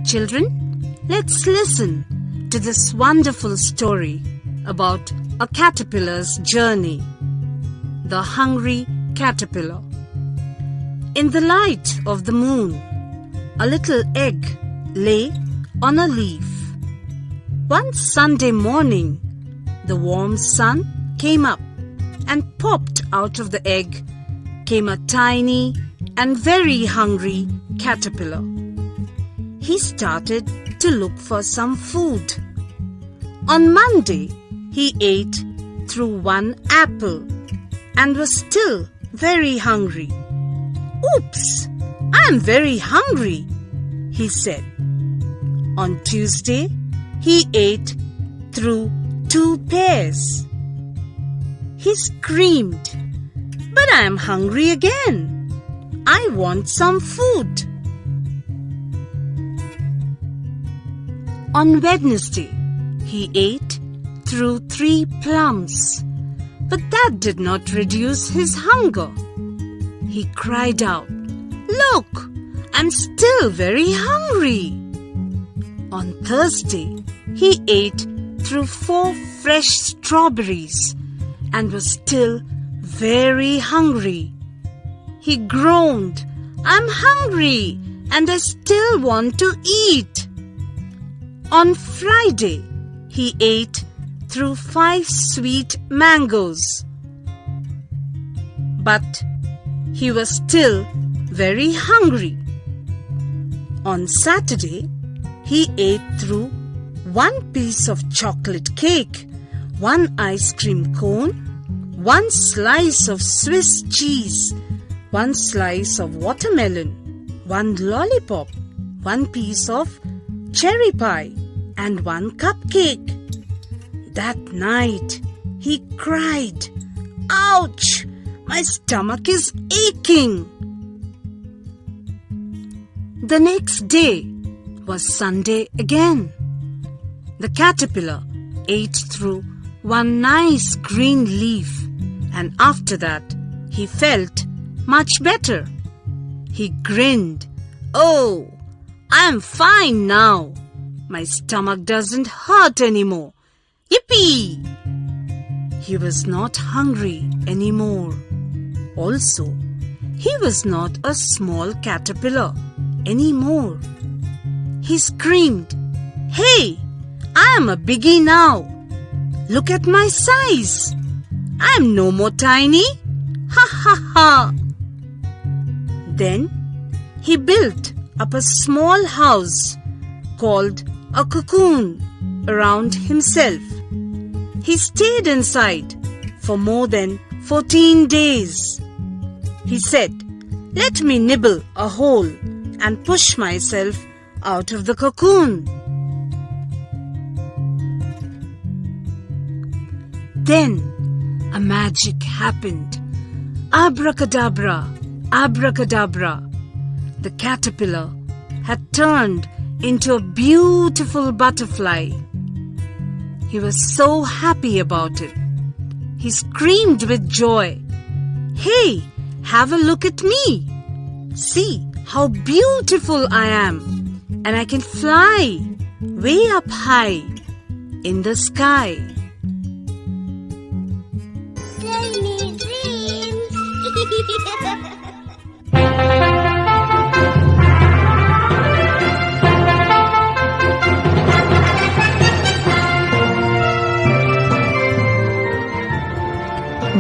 Children, let's listen to this wonderful story about a caterpillar's journey. The Hungry Caterpillar. In the light of the moon, a little egg lay on a leaf. One Sunday morning, the warm sun came up, and popped out of the egg came a tiny and very hungry caterpillar. He started to look for some food. On Monday, he ate through one apple and was still very hungry. "Oops, I am very hungry," he said. On Tuesday, he ate through 2 pears. He screamed, "But I am hungry again. I want some food." On Wednesday, he ate through 3 plums, but that did not reduce his hunger. He cried out, "Look, I'm still very hungry." On Thursday, he ate through 4 fresh strawberries and was still very hungry. He groaned, "I'm hungry and I still want to eat." On Friday, he ate through 5 sweet mangoes, but he was still very hungry. On Saturday, he ate through 1 piece of chocolate cake, 1 ice cream cone, 1 slice of Swiss cheese, 1 slice of watermelon, 1 lollipop, 1 piece of cherry pie, and 1 cupcake. That night, he cried, "Ouch! My stomach is aching." The next day was Sunday again. The caterpillar ate through 1 nice green leaf, and after that, he felt much better. He grinned, "Oh, I am fine now. My stomach doesn't hurt anymore. Yippee!" He was not hungry anymore. Also, he was not a small caterpillar anymore. He screamed, "Hey, I am a biggie now. Look at my size. I am no more tiny. Ha ha ha." Then he built up a small house called a cocoon around himself. He stayed inside for more than 14 days. He said, "Let me nibble a hole and push myself out of the cocoon." Then a magic happened. Abracadabra, abracadabra. The caterpillar had turned into a beautiful butterfly. He was so happy about it. He screamed with joy, "Hey, have a look at me. See how beautiful I am, and I can fly way up high in the sky." Tiny dreams.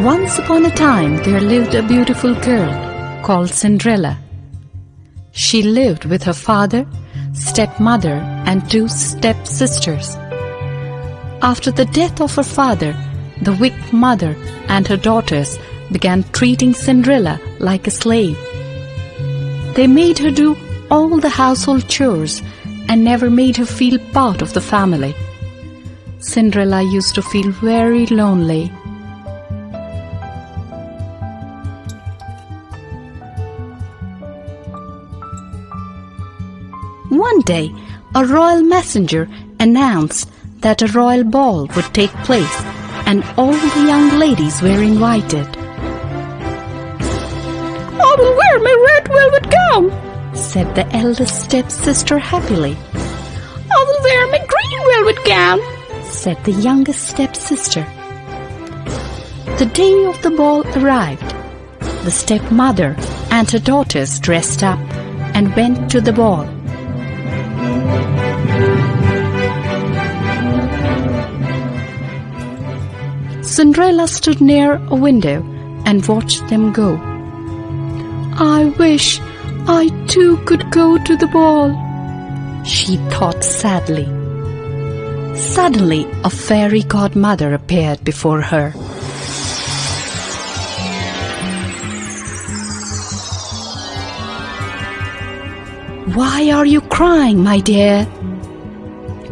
Once upon a time, there lived a beautiful girl called Cinderella. She lived with her father, stepmother, and 2 stepsisters. After the death of her father, the wicked mother and her daughters began treating Cinderella like a slave. They made her do all the household chores and never made her feel part of the family. Cinderella used to feel very lonely. One day, a royal messenger announced that a royal ball would take place and all the young ladies were invited. "I will wear my red velvet gown," said the eldest stepsister happily. I will wear my green velvet gown, said the youngest stepsister. The day of the ball arrived. The stepmother and her daughters dressed up and went to the ball. Cinderella stood near a window and watched them go. I wish I too could go to the ball, she thought sadly. Suddenly, a fairy godmother appeared before her. Why are you crying, my dear?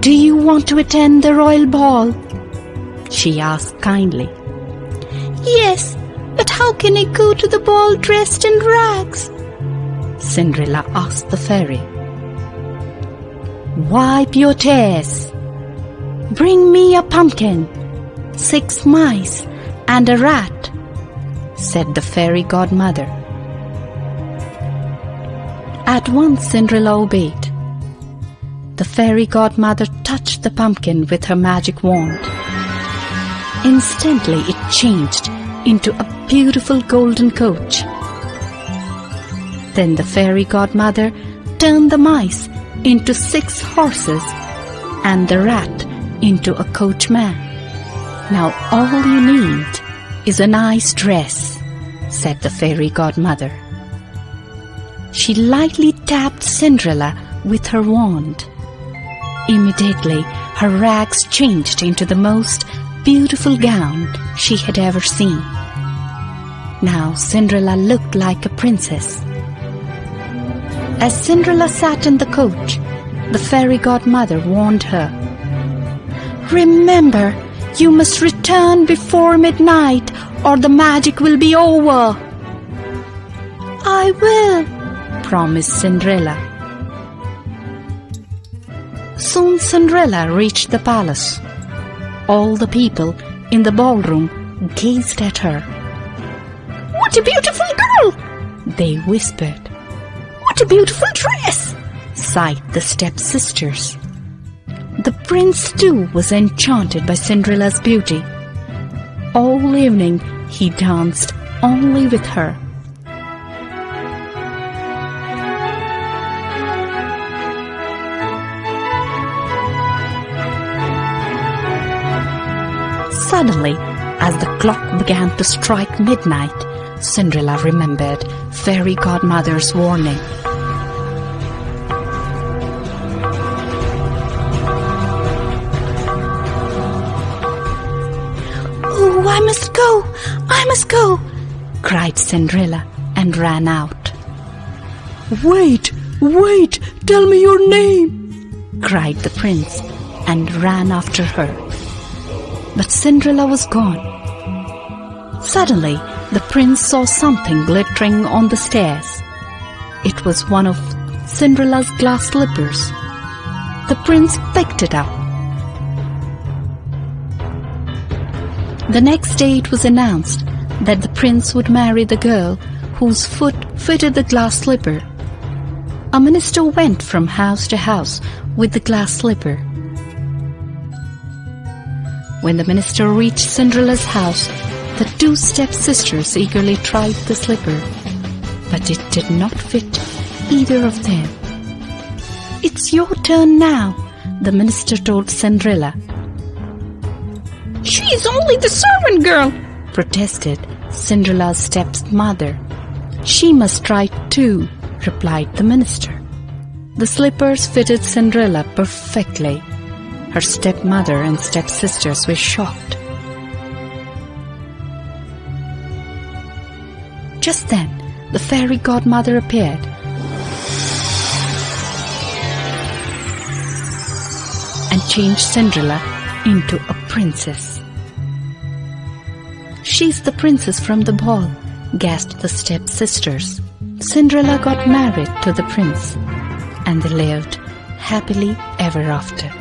Do you want to attend the royal ball? She asked kindly. Yes, but how can I go to the ball dressed in rags? Cinderella asked the fairy. Wipe your tears. Bring me a pumpkin, 6 mice, and a rat, said the fairy godmother. At once Cinderella obeyed. The fairy godmother touched the pumpkin with her magic wand. Instantly it changed into a beautiful golden coach. Then the fairy godmother turned the mice into 6 horses and the rat into a coachman. Now all you need is a nice dress, said the fairy godmother. She lightly tapped Cinderella with her wand. Immediately her rags changed into the most beautiful gown she had ever seen. Now Cinderella looked like a princess. As Cinderella sat in the coach, the fairy godmother warned her. Remember, you must return before midnight or the magic will be over. I will, promised Cinderella. Soon Cinderella reached the palace. All the people in the ballroom gazed at her. What a beautiful girl, they whispered. What a beautiful dress, sighed the stepsisters. The prince too was enchanted by Cinderella's beauty. All evening he danced only with her. Suddenly, as the clock began to strike midnight, Cinderella remembered Fairy Godmother's warning. Oh, I must go, cried Cinderella and ran out. Wait, tell me your name, cried the prince and ran after her. But Cinderella was gone. Suddenly, the prince saw something glittering on the stairs. It was one of Cinderella's glass slippers. The prince picked it up. The next day it was announced that the prince would marry the girl whose foot fitted the glass slipper. A minister went from house to house with the glass slipper. When the minister reached Cinderella's house, the 2 stepsisters eagerly tried the slipper, but it did not fit either of them. It's your turn now, the minister told Cinderella. She is only the servant girl, protested Cinderella's stepmother. She must try too, replied the minister. The slippers fitted Cinderella perfectly. Her stepmother and stepsisters were shocked. Just then, the fairy godmother appeared. And changed Cinderella into a princess. She's the princess from the ball, gasped the stepsisters. Cinderella got married to the prince, and they lived happily ever after.